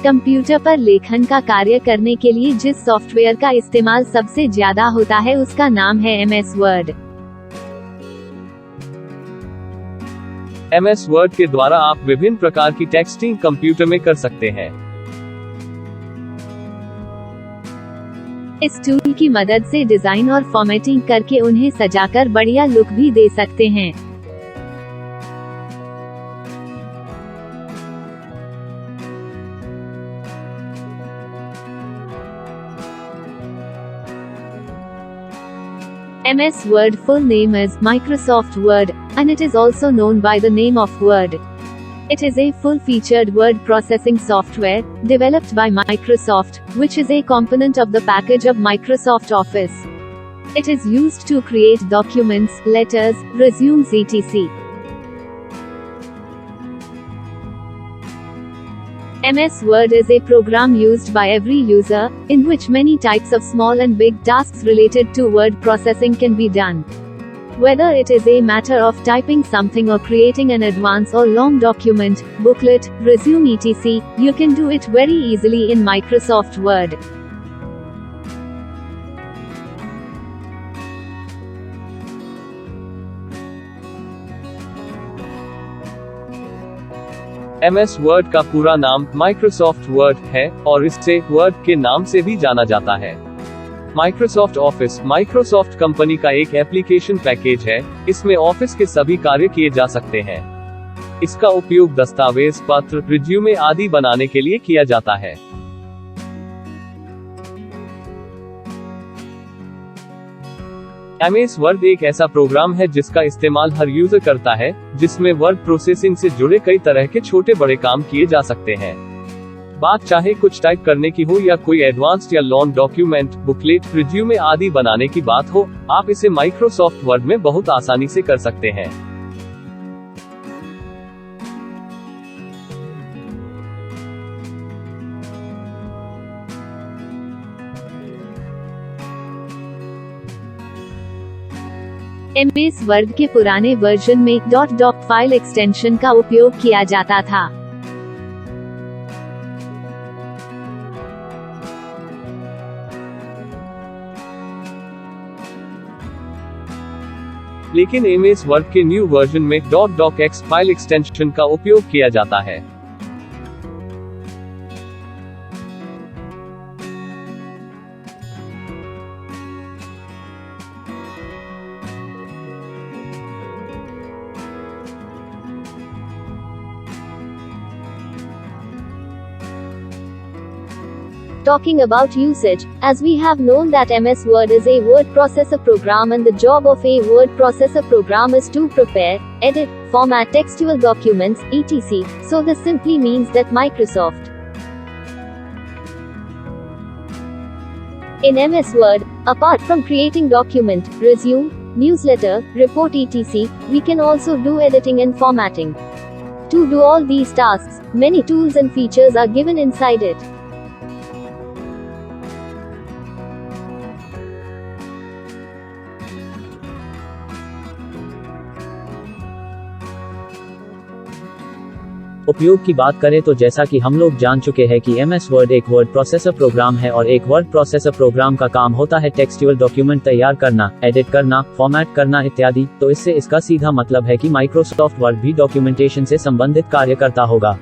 Computer पर लेखन का कार्य करने के लिए जिस सॉफ्टवेयर का इस्तेमाल सबसे ज्यादा होता है उसका नाम है MS वर्ड। MS वर्ड के द्वारा आप विभिन्न प्रकार की टेक्स्टिंग कंप्यूटर में कर सकते हैं। इस टूल की मदद से डिजाइन और फॉर्मेटिंग करके उन्हें सजाकर बढ़िया लुक भी दे सकते हैं। MS Word full name is Microsoft Word, and it is also known by the name of Word. It is a full-featured word processing software, developed by Microsoft, which is a component of the package of Microsoft Office. It is used to create documents, letters, resumes etc. MS Word is a program used by every user, in which many types of small and big tasks related to word processing can be done. Whether it is a matter of typing something or creating an advanced or long document, booklet, resume etc., you can do it very easily in Microsoft Word. MS word का पूरा नाम Microsoft word है और इसे word के नाम से भी जाना जाता है। माइक्रोसॉफ्ट ऑफिस माइक्रोसॉफ्ट कंपनी का एक एप्लीकेशन पैकेज है। इसमें ऑफिस के सभी कार्य किए जा सकते हैं। इसका उपयोग दस्तावेज, पत्र, रिज्यूमे आदि बनाने के लिए किया जाता है। MS वर्ड एक ऐसा प्रोग्राम है जिसका इस्तेमाल हर यूजर करता है, जिसमें वर्ड प्रोसेसिंग से जुड़े कई तरह के छोटे बड़े काम किए जा सकते हैं। बात चाहे कुछ टाइप करने की हो या कोई एडवांस्ड या लॉन्ग डॉक्यूमेंट, बुकलेट, रिज्यूमे आदि बनाने की बात हो, आप इसे माइक्रोसॉफ्ट वर्ड में बहुत आसानी से कर सकते हैं। MS वर्ड के पुराने वर्जन में .doc फाइल एक्सटेंशन का उपयोग किया जाता था। लेकिन MS वर्ड के न्यू वर्जन में .docx फाइल एक्सटेंशन का उपयोग किया जाता है। Talking about usage, as we have known that MS Word is a word processor program and the job of a word processor program is to prepare, edit, format textual documents, etc. So this simply means that Microsoft in MS Word, apart from creating document, resume, newsletter, report etc., we can also do editing and formatting. To do all these tasks, many tools and features are given inside it. उपयोग की बात करें तो जैसा कि हम लोग जान चुके हैं कि MS वर्ड एक वर्ड प्रोसेसर प्रोग्राम है और एक वर्ड प्रोसेसर प्रोग्राम का काम होता है टेक्सचुअल डॉक्यूमेंट तैयार करना, एडिट करना, फॉर्मेट करना इत्यादि। तो इससे इसका सीधा मतलब है कि माइक्रोसॉफ्ट वर्ड भी डॉक्यूमेंटेशन से संबंधित कार्य करता होगा।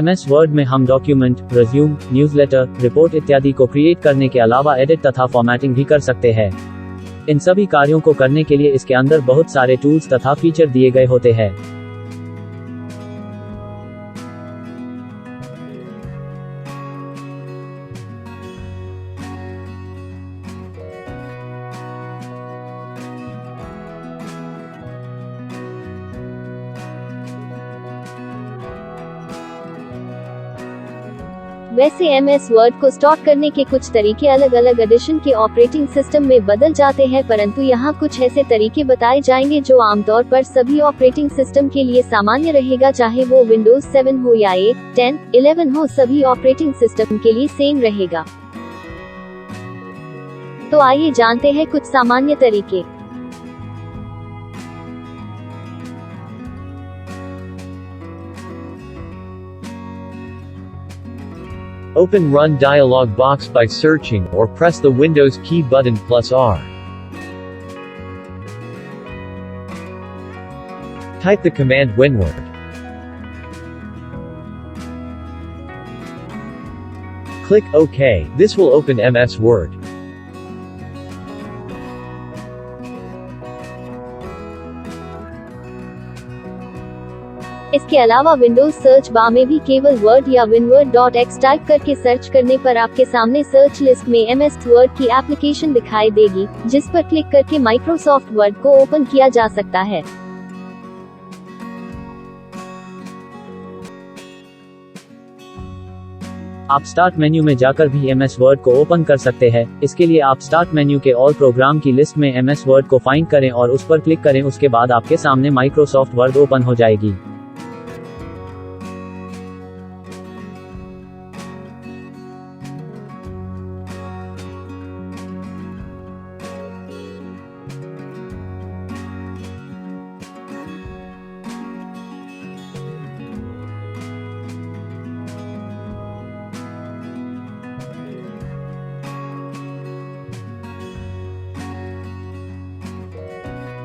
MS वर्ड में हम डॉक्यूमेंट, रिज्यूम, न्यूज़लेटर, रिपोर्ट इत्यादि को क्रिएट करने के अलावा एडिट तथा फॉर्मेटिंग भी कर सकते हैं। इन सभी कार्यों को करने के लिए इसके अंदर बहुत सारे टूल्स तथा फीचर दिए गए होते हैं। वैसे MS वर्ड को स्टॉक करने के कुछ तरीके अलग अलग एडिशन के ऑपरेटिंग सिस्टम में बदल जाते हैं, परंतु यहाँ कुछ ऐसे तरीके बताए जाएंगे जो आमतौर पर सभी ऑपरेटिंग सिस्टम के लिए सामान्य रहेगा, चाहे वो विंडोज 7 हो या 8, 10, 11 हो, सभी ऑपरेटिंग सिस्टम के लिए सेम रहेगा। तो आइए जानते हैं कुछ सामान्य तरीके। Open Run dialog box by searching or press the Windows key button +R. Type the command WinWord. Click OK. This will open MS Word. इसके अलावा विंडोज सर्च बार में भी केवल वर्ड या winword.x टाइप करके सर्च करने पर आपके सामने सर्च लिस्ट में MS वर्ड की एप्लीकेशन दिखाई देगी, जिस पर क्लिक करके माइक्रोसॉफ्ट वर्ड को ओपन किया जा सकता है। आप स्टार्ट मेन्यू में जाकर भी MS वर्ड को ओपन कर सकते हैं। इसके लिए आप स्टार्ट मेन्यू के ऑल प्रोग्राम की लिस्ट में MS वर्ड को फाइंड करें और उस पर क्लिक करें। उसके बाद आपके सामने माइक्रोसॉफ्ट वर्ड ओपन हो जाएगी।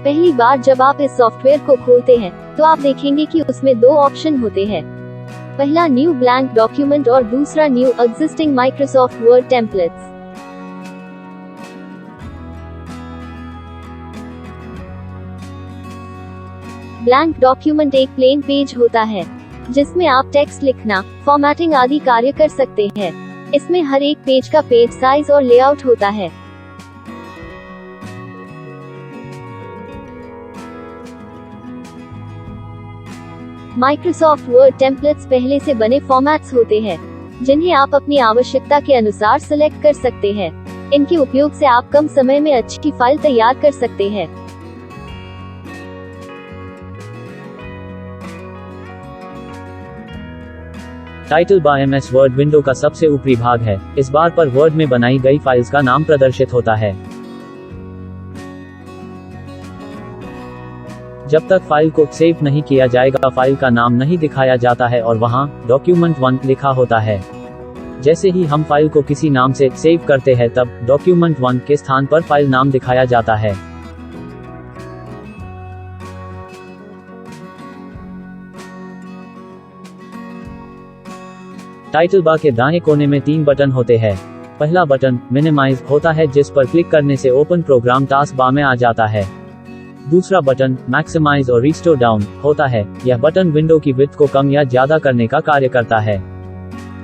पहली बार जब आप इस सॉफ्टवेयर को खोलते हैं तो आप देखेंगे कि उसमें दो ऑप्शन होते हैं। पहला न्यू ब्लैंक डॉक्यूमेंट और दूसरा new existing Microsoft word templates. Blank document एक प्लेन पेज होता है जिसमें आप टेक्स्ट लिखना, फॉर्मेटिंग आदि कार्य कर सकते हैं। इसमें हर एक पेज का पेज साइज और लेआउट होता है। माइक्रोसॉफ्ट वर्ड टेम्पलेट्स पहले से बने फॉर्मेट्स होते हैं जिन्हें आप अपनी आवश्यकता के अनुसार सिलेक्ट कर सकते हैं। इनके उपयोग से आप कम समय में अच्छी फाइल तैयार कर सकते हैं। Title bar MS word window का सबसे ऊपरी भाग है। इस बार पर वर्ड में बनाई गई फाइल्स का नाम प्रदर्शित होता है। जब तक फाइल को सेव नहीं किया जाएगा, फाइल का नाम नहीं दिखाया जाता है और वहां डॉक्यूमेंट 1 लिखा होता है। जैसे ही हम फाइल को किसी नाम से सेव करते हैं, तब डॉक्यूमेंट 1 के स्थान पर फाइल नाम दिखाया जाता है। टाइटल बार के दाएं कोने में 3 बटन होते हैं। पहला बटन मिनिमाइज होता है, जिस पर क्लिक करने से ओपन प्रोग्राम टास्क बार में आ जाता है। दूसरा बटन मैक्सिमाइज और रिस्टोर डाउन होता है। यह बटन विंडो की विड्थ को कम या ज्यादा करने का कार्य करता है।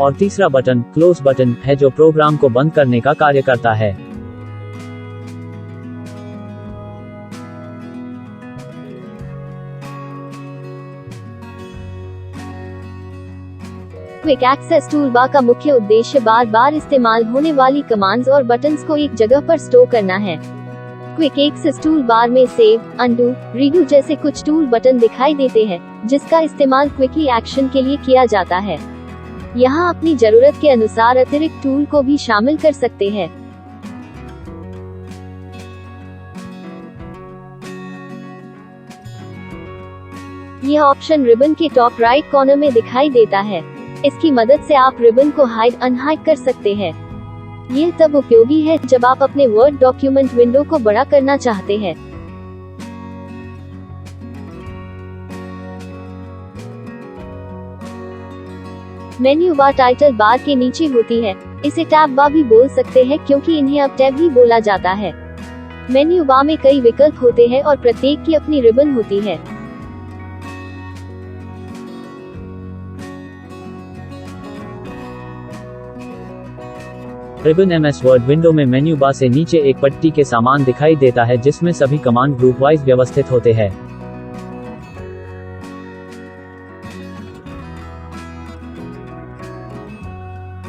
और तीसरा बटन क्लोज बटन है, जो प्रोग्राम को बंद करने का कार्य करता है। क्विक एक्सेस टूलबार का मुख्य उद्देश्य बार बार इस्तेमाल होने वाली कमांड्स और बटन्स को एक जगह पर स्टोर करना है। क्विक एक्सेस टूल बार में सेव, अनडू, रीडू जैसे कुछ टूल बटन दिखाई देते हैं, जिसका इस्तेमाल क्विकली एक्शन के लिए किया जाता है। यहाँ अपनी जरूरत के अनुसार अतिरिक्त टूल को भी शामिल कर सकते हैं। यह ऑप्शन रिबन के टॉप राइट कॉर्नर में दिखाई देता है। इसकी मदद से आप रिबन को हाइड अनहाइड कर सकते हैं। यह तब उपयोगी है जब आप अपने वर्ड डॉक्यूमेंट विंडो को बड़ा करना चाहते हैं। मेन्यू बार टाइटल बार के नीचे होती है। इसे टैब बार भी बोल सकते हैं, क्योंकि इन्हें अब टैब ही बोला जाता है। मेन्यू बार में कई विकल्प होते हैं और प्रत्येक की अपनी रिबन होती है। रिबन MS वर्ड विंडो में मेन्यू बार से नीचे एक पट्टी के समान दिखाई देता है, जिसमें सभी कमांड ग्रुप वाइज व्यवस्थित होते हैं।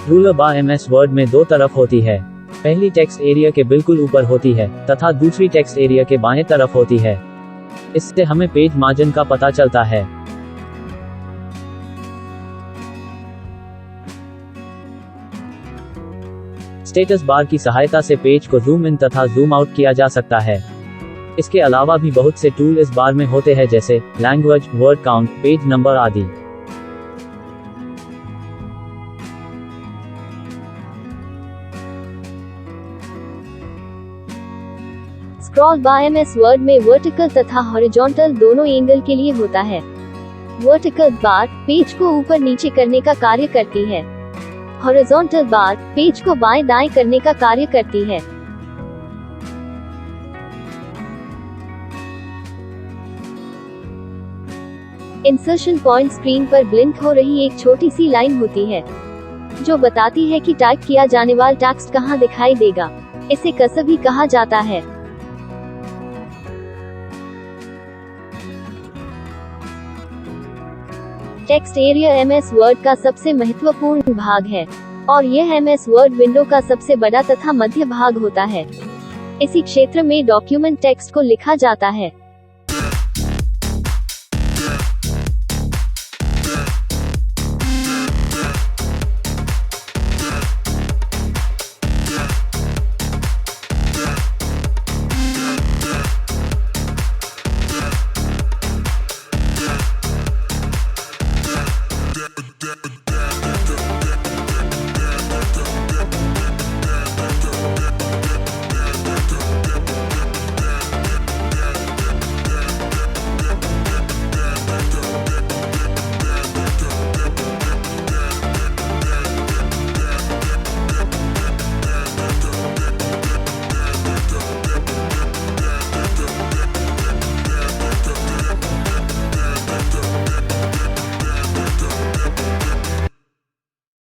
रूलर बार MS वर्ड में 2 तरफ होती है। पहली टेक्स्ट एरिया के बिल्कुल ऊपर होती है तथा दूसरी टेक्स्ट एरिया के बाएं तरफ होती है। इससे हमें पेज मार्जिन का पता चलता है। स्टेटस बार की सहायता से पेज को जूम इन तथा जूम आउट किया जा सकता है। इसके अलावा भी बहुत से टूल इस बार में होते हैं, जैसे language, word count, page number आदि। स्क्रॉल बार MS वर्ड में वर्टिकल तथा हॉरिजॉन्टल दोनों एंगल के लिए होता है। वर्टिकल बार पेज को ऊपर नीचे करने का कार्य करती है। हॉरिजॉन्टल बार पेज को बाएं दाएं करने का कार्य करती है। इंसर्शन पॉइंट स्क्रीन पर ब्लिंक हो रही एक छोटी सी लाइन होती है जो बताती है कि टाइप किया जाने वाला टेक्स्ट कहां दिखाई देगा। इसे कर्सर भी कहा जाता है। टेक्स्ट एरिया MS वर्ड का सबसे महत्वपूर्ण भाग है और यह MS वर्ड विंडो का सबसे बड़ा तथा मध्य भाग होता है। इसी क्षेत्र में डॉक्यूमेंट टेक्स्ट को लिखा जाता है।